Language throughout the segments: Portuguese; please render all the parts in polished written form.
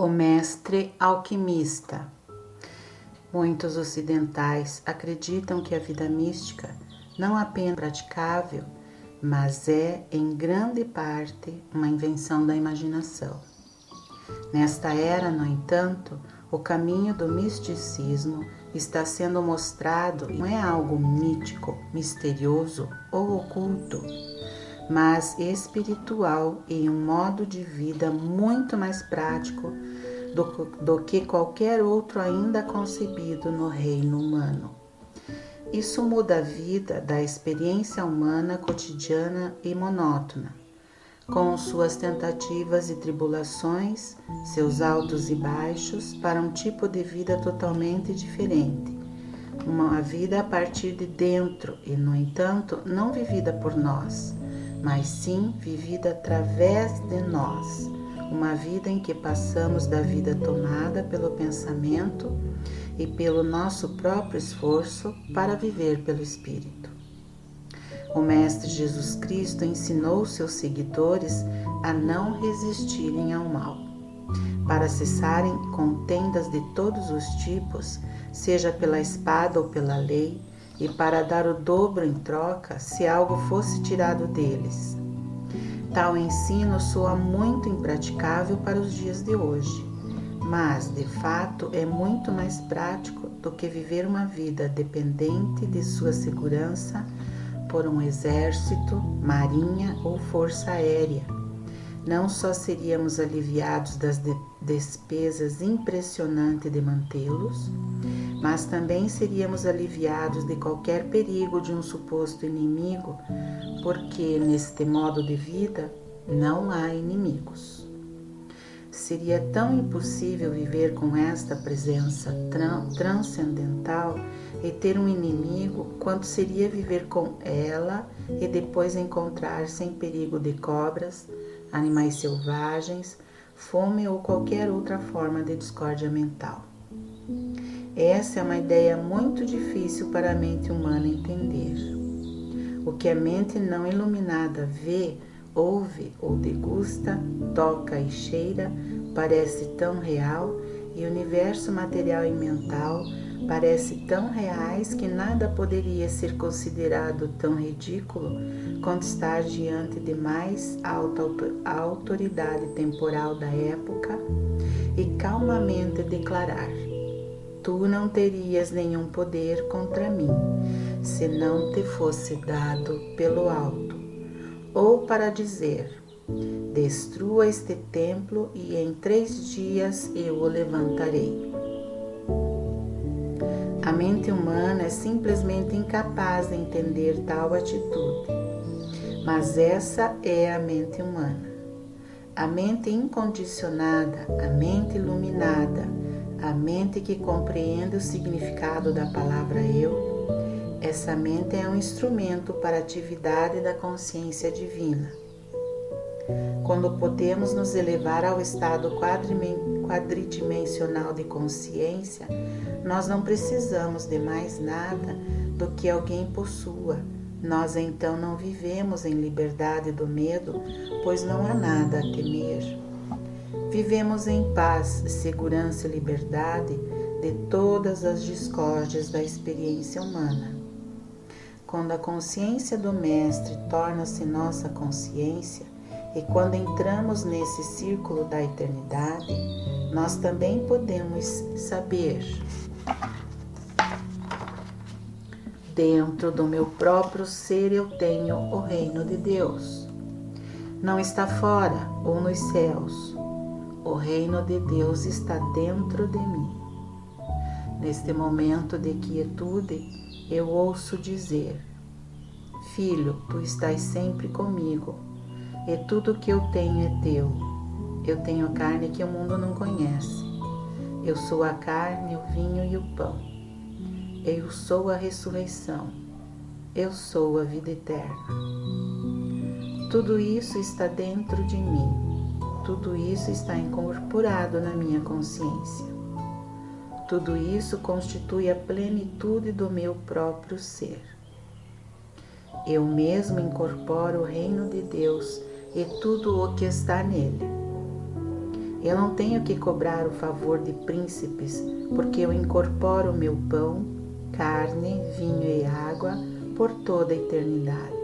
O mestre alquimista. Muitos ocidentais acreditam que a vida mística não apenas é praticável, mas é, em grande parte, uma invenção da imaginação. Nesta era, no entanto, o caminho do misticismo está sendo mostrado e não é algo mítico, misterioso ou oculto, mas espiritual e um modo de vida muito mais prático do que qualquer outro ainda concebido no reino humano. Isso muda a vida da experiência humana cotidiana e monótona, com suas tentativas e tribulações, seus altos e baixos, para um tipo de vida totalmente diferente. Uma vida a partir de dentro e, no entanto, não vivida por nós, mas sim vivida através de nós. Uma vida em que passamos da vida tomada pelo pensamento e pelo nosso próprio esforço para viver pelo Espírito. O Mestre Jesus Cristo ensinou seus seguidores a não resistirem ao mal, para cessarem contendas de todos os tipos, seja pela espada ou pela lei, e para dar o dobro em troca se algo fosse tirado deles. Tal ensino soa muito impraticável para os dias de hoje, mas, de fato, é muito mais prático do que viver uma vida dependente de sua segurança por um exército, marinha ou força aérea. Não só seríamos aliviados das despesas impressionantes de mantê-los, mas também seríamos aliviados de qualquer perigo de um suposto inimigo, porque neste modo de vida não há inimigos. Seria tão impossível viver com esta presença transcendental e ter um inimigo quanto seria viver com ela e depois encontrar-se em perigo de cobras, animais selvagens, fome ou qualquer outra forma de discórdia mental. Essa é uma ideia muito difícil para a mente humana entender. O que a mente não iluminada vê, ouve ou degusta, toca e cheira parece tão real, e o universo material e mental parece tão reais que nada poderia ser considerado tão ridículo quanto estar diante de mais alta autoridade temporal da época e calmamente declarar: tu não terias nenhum poder contra mim, se não te fosse dado pelo alto. Ou para dizer: destrua este templo e em 3 dias eu o levantarei. A mente humana é simplesmente incapaz de entender tal atitude, mas essa é a mente humana. A mente incondicionada, a mente iluminada, a mente que compreende o significado da palavra eu, essa mente é um instrumento para a atividade da consciência divina. Quando podemos nos elevar ao estado quadridimensional de consciência, nós não precisamos de mais nada do que alguém possua. Nós então não vivemos em liberdade do medo, pois não há nada a temer. Vivemos em paz, segurança e liberdade de todas as discórdias da experiência humana. Quando a consciência do Mestre torna-se nossa consciência, e quando entramos nesse círculo da eternidade, nós também podemos saber: dentro do meu próprio ser eu tenho o reino de Deus. Não está fora ou nos céus. O reino de Deus está dentro de mim. Neste momento de quietude, eu ouço dizer: filho, tu estás sempre comigo, e tudo que eu tenho é teu. Eu tenho carne que o mundo não conhece. Eu sou a carne, o vinho e o pão. Eu sou a ressurreição. Eu sou a vida eterna. Tudo isso está dentro de mim. Tudo isso está incorporado na minha consciência. Tudo isso constitui a plenitude do meu próprio ser. Eu mesmo incorporo o reino de Deus e tudo o que está nele. Eu não tenho que cobrar o favor de príncipes, porque eu incorporo meu pão, carne, vinho e água por toda a eternidade.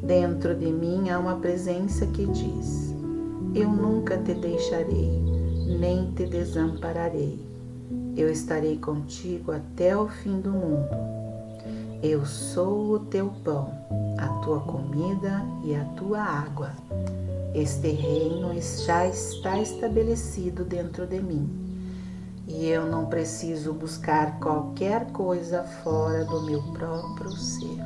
Dentro de mim há uma presença que diz: eu nunca te deixarei, nem te desampararei. Eu estarei contigo até o fim do mundo. Eu sou o teu pão, a tua comida e a tua água. Este reino já está estabelecido dentro de mim, e eu não preciso buscar qualquer coisa fora do meu próprio ser.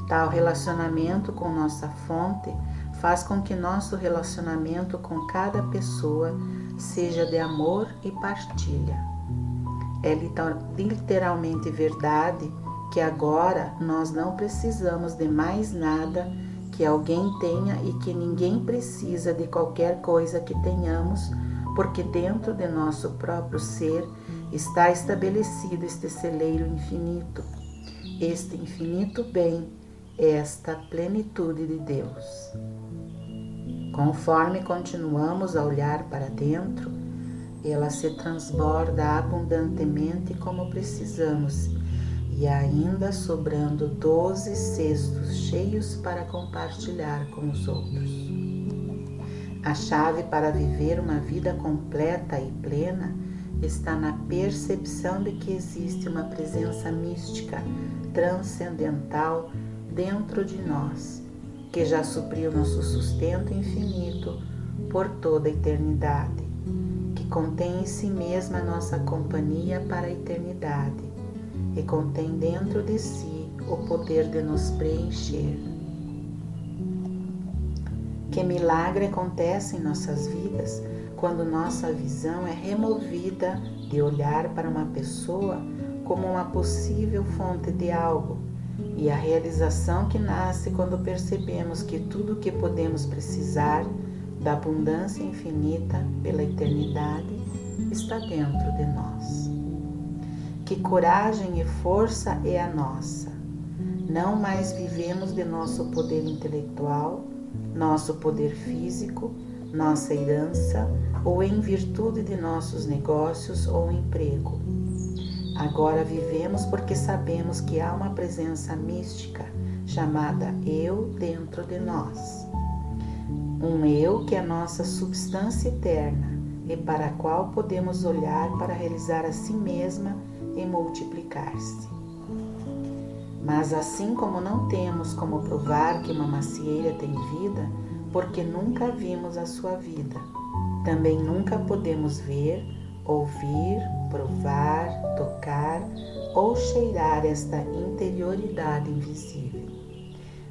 Tal relacionamento com nossa fonte faz com que nosso relacionamento com cada pessoa seja de amor e partilha. É literalmente verdade que agora nós não precisamos de mais nada que alguém tenha e que ninguém precisa de qualquer coisa que tenhamos, porque dentro de nosso próprio ser está estabelecido este celeiro infinito, este infinito bem, esta plenitude de Deus. Conforme continuamos a olhar para dentro, ela se transborda abundantemente como precisamos, e ainda sobrando 12 cestos cheios para compartilhar com os outros. A chave para viver uma vida completa e plena está na percepção de que existe uma presença mística, transcendental dentro de nós, que já supriu nosso sustento infinito por toda a eternidade, que contém em si mesma nossa companhia para a eternidade e contém dentro de si o poder de nos preencher. Que milagre acontece em nossas vidas quando nossa visão é removida de olhar para uma pessoa como uma possível fonte de algo, e a realização que nasce quando percebemos que tudo o que podemos precisar da abundância infinita pela eternidade está dentro de nós. Que coragem e força é a nossa! Não mais vivemos de nosso poder intelectual, nosso poder físico, nossa herança ou em virtude de nossos negócios ou emprego. Agora vivemos porque sabemos que há uma presença mística chamada Eu dentro de nós. Um Eu que é a nossa substância eterna e para a qual podemos olhar para realizar a si mesma e multiplicar-se. Mas assim como não temos como provar que uma macieira tem vida, porque nunca vimos a sua vida, também nunca podemos ver, ouvir, provar, tocar ou cheirar esta interioridade invisível.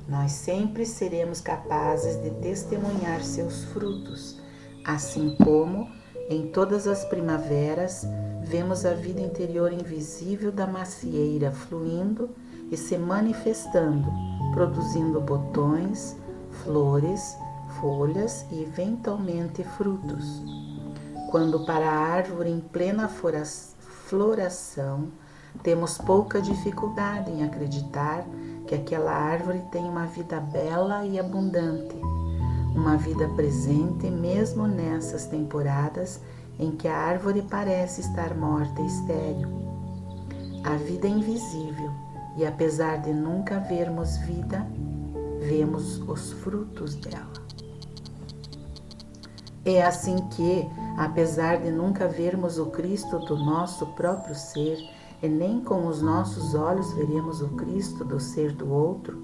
Nós sempre seremos capazes de testemunhar seus frutos, assim como, em todas as primaveras, vemos a vida interior invisível da macieira fluindo e se manifestando, produzindo botões, flores, folhas e eventualmente frutos. Quando para a árvore em plena floração, temos pouca dificuldade em acreditar que aquela árvore tem uma vida bela e abundante, uma vida presente mesmo nessas temporadas em que a árvore parece estar morta e estéril. A vida é invisível e apesar de nunca vermos vida, vemos os frutos dela. É assim que, apesar de nunca vermos o Cristo do nosso próprio ser, e nem com os nossos olhos veremos o Cristo do ser do outro,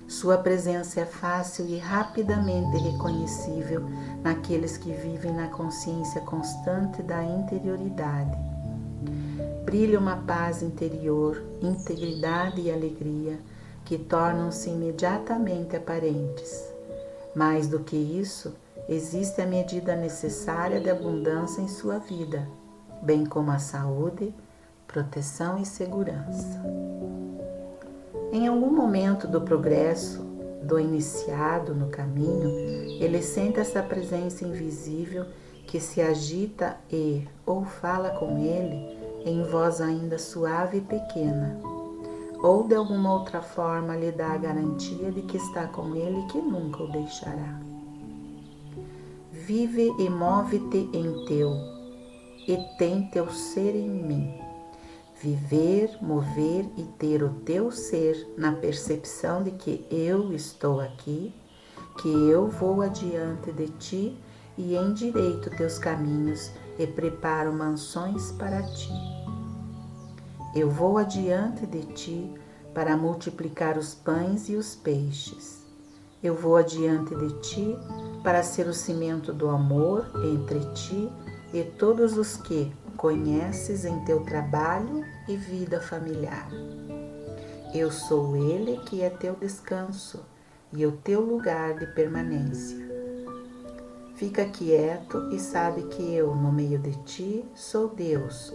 sua presença é fácil e rapidamente reconhecível naqueles que vivem na consciência constante da interioridade. Brilha uma paz interior, integridade e alegria que tornam-se imediatamente aparentes. Mais do que isso, existe a medida necessária de abundância em sua vida, bem como a saúde, proteção e segurança. Em algum momento do progresso do iniciado no caminho, ele sente essa presença invisível que se agita e ou fala com ele em voz ainda suave e pequena, ou de alguma outra forma lhe dá a garantia de que está com ele e que nunca o deixará. vive e move-te em teu, e tem teu ser em mim. Viver, mover e ter o teu ser na percepção de que eu estou aqui, que eu vou adiante de ti e endireito teus caminhos e preparo mansões para ti. Eu vou adiante de ti para multiplicar os pães e os peixes. Eu vou adiante de ti para ser o cimento do amor entre ti e todos os que conheces em teu trabalho e vida familiar. Eu sou ele que é teu descanso e o teu lugar de permanência. Fica quieto e sabe que eu, no meio de ti, sou Deus,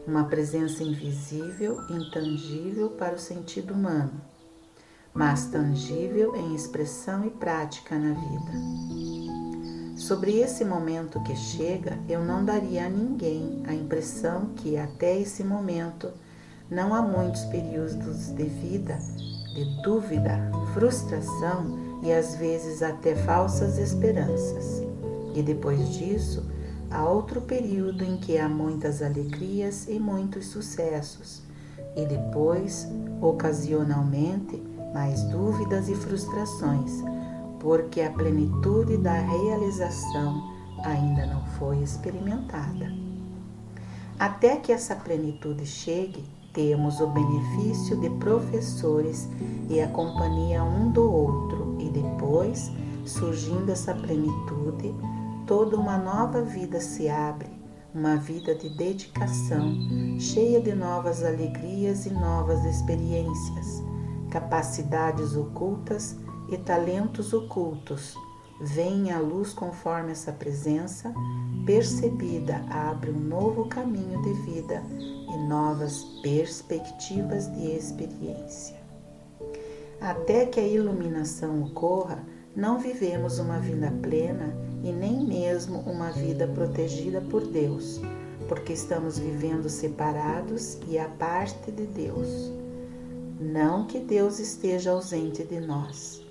uma presença invisível, intangível para o sentido humano, mas tangível em expressão e prática na vida. Sobre esse momento que chega, eu não daria a ninguém a impressão que até esse momento não há muitos períodos de vida, de dúvida, frustração e às vezes até falsas esperanças. E depois disso, há outro período em que há muitas alegrias e muitos sucessos. E depois, ocasionalmente, mais dúvidas e frustrações, porque a plenitude da realização ainda não foi experimentada. Até que essa plenitude chegue, temos o benefício de professores e a companhia um do outro, e depois, surgindo essa plenitude, toda uma nova vida se abre, uma vida de dedicação, cheia de novas alegrias e novas experiências, capacidades ocultas e talentos ocultos. Vem à luz conforme essa presença, percebida, abre um novo caminho de vida e novas perspectivas de experiência. Até que a iluminação ocorra, não vivemos uma vida plena e nem mesmo uma vida protegida por Deus, porque estamos vivendo separados e à parte de Deus. Não que Deus esteja ausente de nós,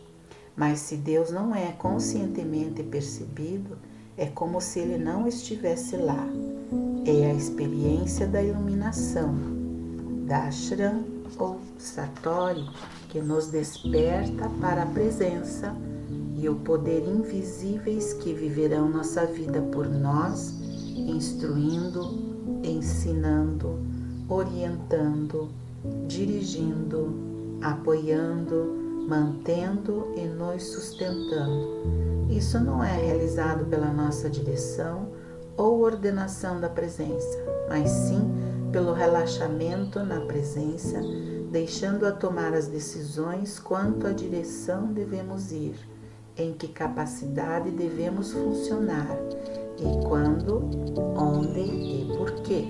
mas se Deus não é conscientemente percebido, é como se Ele não estivesse lá. É a experiência da iluminação, da ashram ou satori, que nos desperta para a presença e o poder invisíveis que viverão nossa vida por nós, instruindo, ensinando, orientando, dirigindo, apoiando, mantendo e nos sustentando. Isso não é realizado pela nossa direção ou ordenação da presença, mas sim pelo relaxamento na presença, deixando-a tomar as decisões quanto à direção devemos ir, em que capacidade devemos funcionar e quando, onde e por quê.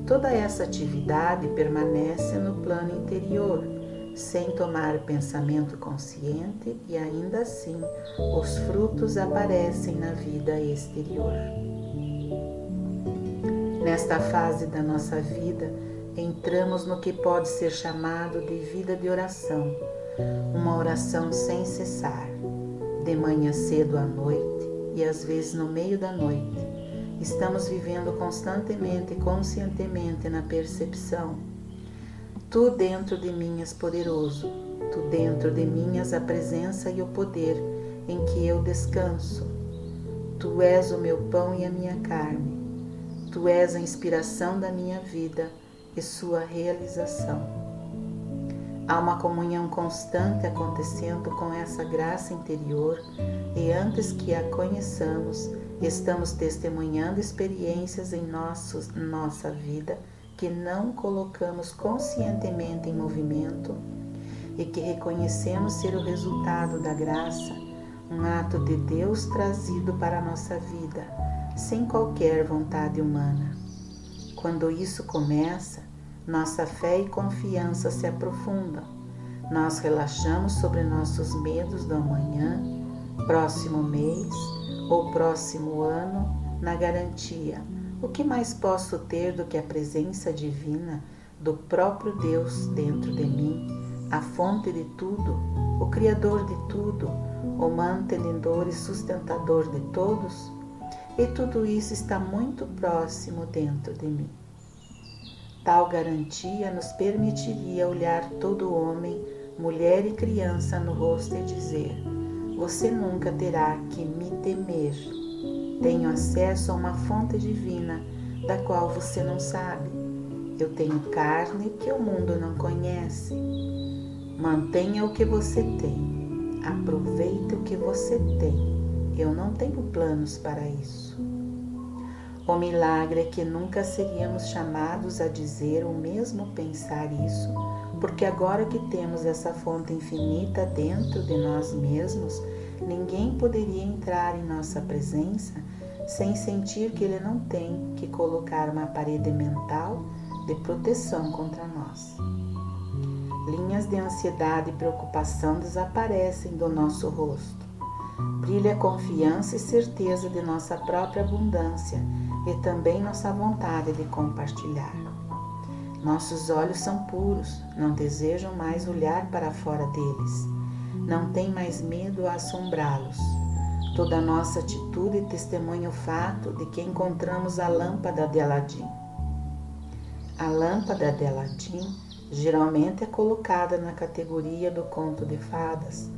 Toda essa atividade permanece no plano interior, sem tomar pensamento consciente, e ainda assim os frutos aparecem na vida exterior. Nesta fase da nossa vida, entramos no que pode ser chamado de vida de oração, uma oração sem cessar, de manhã cedo à noite e às vezes no meio da noite. Estamos vivendo constantemente e conscientemente na percepção: Tu dentro de mim és poderoso, Tu dentro de mim és a presença e o poder em que eu descanso. Tu és o meu pão e a minha carne. Tu és a inspiração da minha vida e sua realização. Há uma comunhão constante acontecendo com essa graça interior e antes que a conheçamos, estamos testemunhando experiências em nossa vida que não colocamos conscientemente em movimento e que reconhecemos ser o resultado da graça, um ato de Deus trazido para a nossa vida, sem qualquer vontade humana. Quando isso começa, nossa fé e confiança se aprofundam. Nós relaxamos sobre nossos medos do amanhã, próximo mês ou próximo ano, na garantia: o que mais posso ter do que a presença divina do próprio Deus dentro de mim, a fonte de tudo, o Criador de tudo, o mantenedor e sustentador de todos? E tudo isso está muito próximo dentro de mim. Tal garantia nos permitiria olhar todo homem, mulher e criança no rosto e dizer: você nunca terá que me temer. Tenho acesso a uma fonte divina da qual você não sabe. Eu tenho carne que o mundo não conhece. Mantenha o que você tem. Aproveite o que você tem. Eu não tenho planos para isso. O milagre é que nunca seríamos chamados a dizer ou mesmo pensar isso, porque agora que temos essa fonte infinita dentro de nós mesmos, ninguém poderia entrar em nossa presença sem sentir que ele não tem que colocar uma parede mental de proteção contra nós. Linhas de ansiedade e preocupação desaparecem do nosso rosto. Brilha a confiança e certeza de nossa própria abundância e também nossa vontade de compartilhar. Nossos olhos são puros, não desejam mais olhar para fora deles. Não tem mais medo a assombrá-los. Toda nossa atitude testemunha o fato de que encontramos a lâmpada de Aladim. A lâmpada de Aladim geralmente é colocada na categoria do conto de fadas,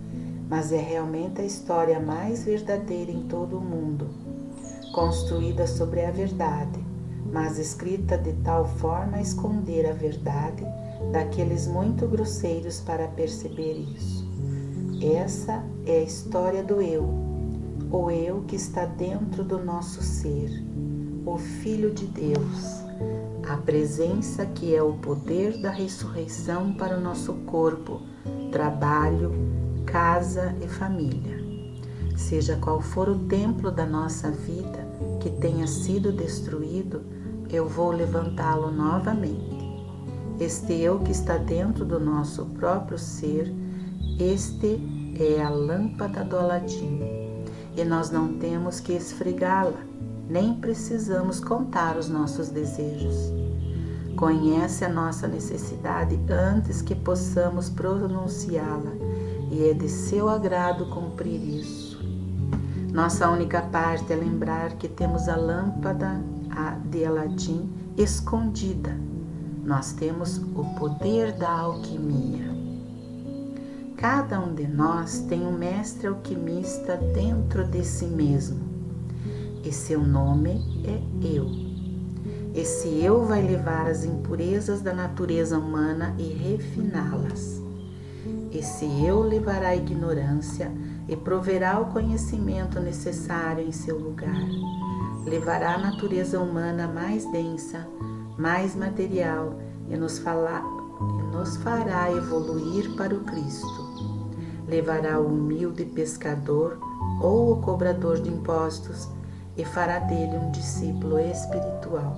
mas é realmente a história mais verdadeira em todo o mundo, construída sobre a verdade, mas escrita de tal forma a esconder a verdade daqueles muito grosseiros para perceber isso. Essa é a história do eu, o eu que está dentro do nosso ser, o Filho de Deus, a presença que é o poder da ressurreição para o nosso corpo, trabalho, casa e família. Seja qual for o templo da nossa vida que tenha sido destruído, eu vou levantá-lo novamente. Este eu que está dentro do nosso próprio ser, este é a lâmpada do Aladim, e nós não temos que esfregá-la, nem precisamos contar os nossos desejos. Conhece a nossa necessidade antes que possamos pronunciá-la, e é de seu agrado cumprir isso. Nossa única parte é lembrar que temos a lâmpada de Aladim escondida. Nós temos o poder da alquimia. Cada um de nós tem um mestre alquimista dentro de si mesmo, e seu nome é eu. Esse eu vai levar as impurezas da natureza humana e refiná-las. Esse eu levará a ignorância e proverá o conhecimento necessário em seu lugar. Levará a natureza humana mais densa, mais material e nos fará evoluir para o Cristo. Levará o humilde pescador ou o cobrador de impostos e fará dele um discípulo espiritual.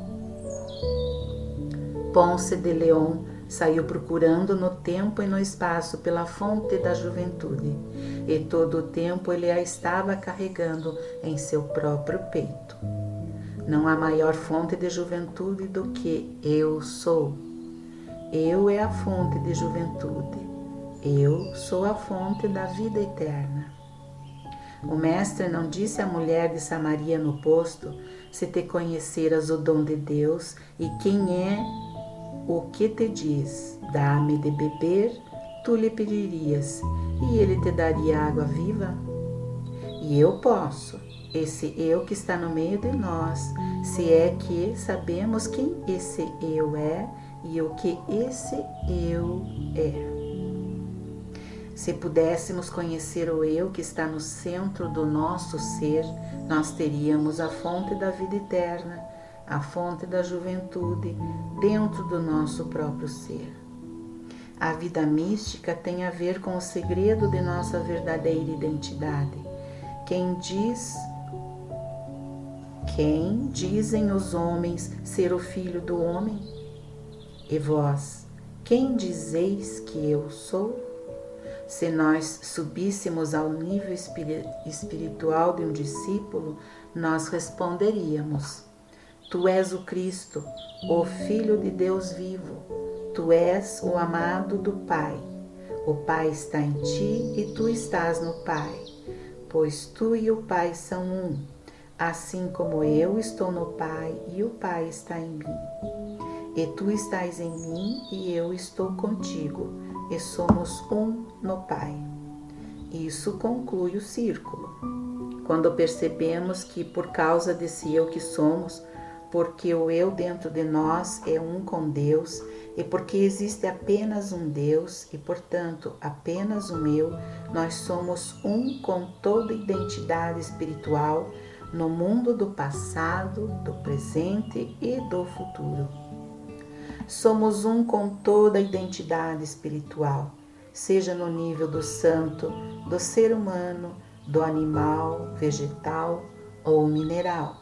Ponce de León saiu procurando no tempo e no espaço pela fonte da juventude, e todo o tempo ele a estava carregando em seu próprio peito. Não há maior fonte de juventude do que eu sou. Eu é a fonte de juventude. Eu sou a fonte da vida eterna. O mestre não disse à mulher de Samaria no posto: se te conheceras o dom de Deus e quem é o que te diz, dá-me de beber, tu lhe pedirias e ele te daria água viva? E eu posso, esse eu que está no meio de nós, se é que sabemos quem esse eu é e o que esse eu é. Se pudéssemos conhecer o eu que está no centro do nosso ser, nós teríamos a fonte da vida eterna, a fonte da juventude dentro do nosso próprio ser. A vida mística tem a ver com o segredo de nossa verdadeira identidade. Quem dizem os homens ser o Filho do homem? E vós, quem dizeis que eu sou? Se nós subíssemos ao nível espiritual de um discípulo, nós responderíamos: Tu és o Cristo, o Filho de Deus vivo. Tu és o amado do Pai. O Pai está em ti e tu estás no Pai. pois tu e o Pai são um, assim como eu estou no Pai e o Pai está em mim. E tu estás em mim e eu estou contigo, e somos um no Pai. Isso conclui o círculo. Quando percebemos que por causa desse eu que somos, porque o eu dentro de nós é um com Deus, e porque existe apenas um Deus e, portanto, apenas um eu, nós somos um com toda identidade espiritual no mundo do passado, do presente e do futuro. Somos um com toda a identidade espiritual, seja no nível do santo, do ser humano, do animal, vegetal ou mineral.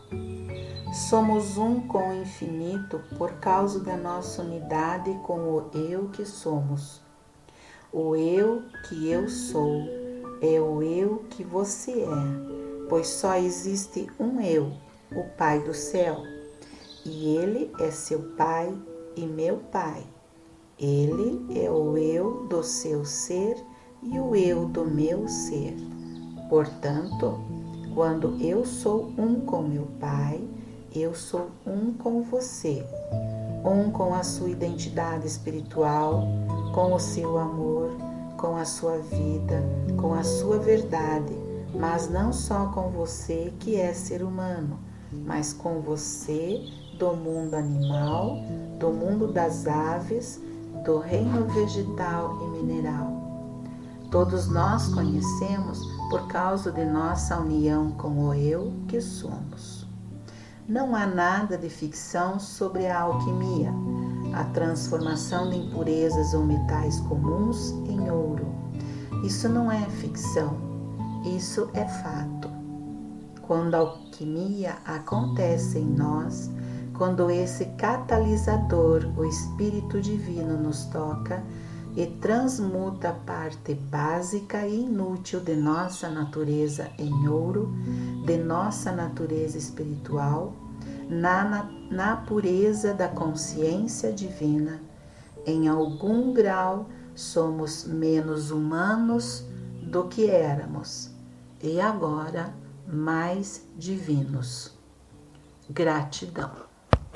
Somos um com o infinito por causa da nossa unidade com o eu que somos. O eu que eu sou é o eu que você é, pois só existe um eu, o Pai do céu, e Ele é seu Pai e meu Pai. Ele é o eu do seu ser e o eu do meu ser. Portanto, quando eu sou um com meu Pai, eu sou um com você, um com a sua identidade espiritual, com o seu amor, com a sua vida, com a sua verdade, mas não só com você que é ser humano, mas com você do mundo animal, do mundo das aves, do reino vegetal e mineral. Todos nós conhecemos por causa de nossa união com o eu que somos. Não há nada de ficção sobre a alquimia, a transformação de impurezas ou metais comuns em ouro. Isso não é ficção, isso é fato. Quando a alquimia acontece em nós, quando esse catalisador, o Espírito Divino, nos toca e transmuta a parte básica e inútil de nossa natureza em ouro, de nossa natureza espiritual, na pureza da consciência divina, em algum grau somos menos humanos do que éramos e agora mais divinos. Gratidão.